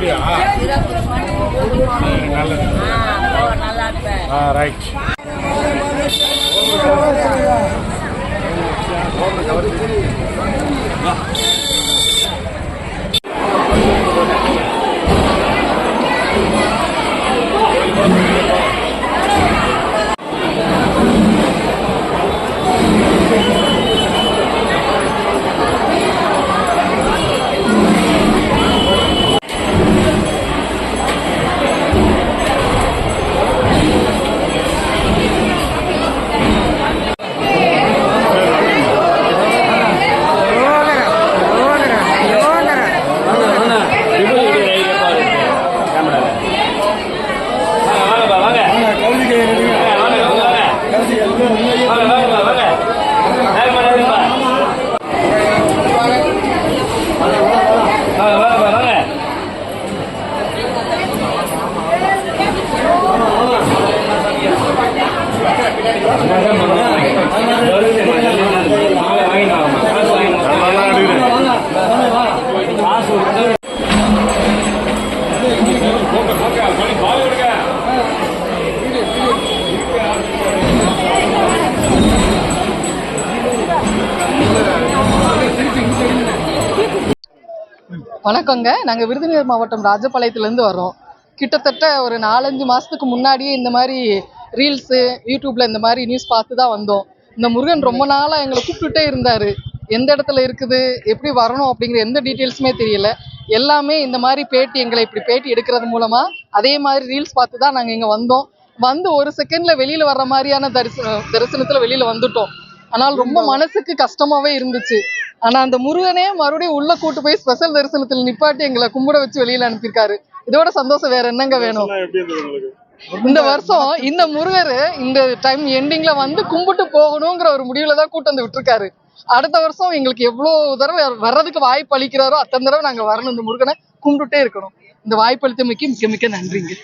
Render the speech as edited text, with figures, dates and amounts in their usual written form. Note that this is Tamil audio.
அப்படியா? நல்லது. ரைட். வணக்கங்க. நாங்கள் விருதுநகர் மாவட்டம் ராஜபாளையத்துலேருந்து வரோம். கிட்டத்தட்ட ஒரு 4-5 மாதத்துக்கு முன்னாடியே இந்த மாதிரி ரீல்ஸு யூடியூப்பில் இந்த மாதிரி நியூஸ் பார்த்து தான் வந்தோம். இந்த முருகன் ரொம்ப நாளாக எங்களை கூப்பிட்டுட்டே இருந்தார். எந்த இடத்துல இருக்குது, எப்படி வரணும் அப்படிங்கிற எந்த டீட்டெயில்ஸுமே தெரியல. எல்லாமே இந்த மாதிரி எங்களை இப்படி பேட்டி எடுக்கிறது மூலமாக அதே மாதிரி ரீல்ஸ் பார்த்து தான் நாங்கள் இங்கே வந்தோம். வந்து ஒரு செகண்டில் வெளியில் வர்ற மாதிரியான தரிசனத்தில் வெளியில் வந்துட்டோம். ஆனால் ரொம்ப மனசுக்கு கஷ்டமாகவே இருந்துச்சு. ஆனா அந்த முருகனே மறுபடியும் உள்ள கூட்டு போய் ஸ்பெஷல் தரிசனத்தில் நிப்பாட்டி எங்களை கும்பிட வச்சு வெளியில அனுப்பியிருக்காரு. இதோட சந்தோஷம் வேற என்னங்க வேணும்? இந்த வருஷம் இந்த முருகர் இந்த டைம் எண்டிங்ல வந்து கும்பிட்டு போகணுங்கிற ஒரு முடிவுல தான் கூட்டு வந்து விட்டுருக்காரு. அடுத்த வருஷம் எங்களுக்கு எவ்வளவு தடவை வர்றதுக்கு வாய்ப்பு அளிக்கிறாரோ அத்தனை தடவை நாங்க வரணும், இந்த முருகனை கும்பிட்டுட்டே இருக்கணும். இந்த வாய்ப்பு அளித்தமைக்கு மிக்க மிக்க நன்றிங்க.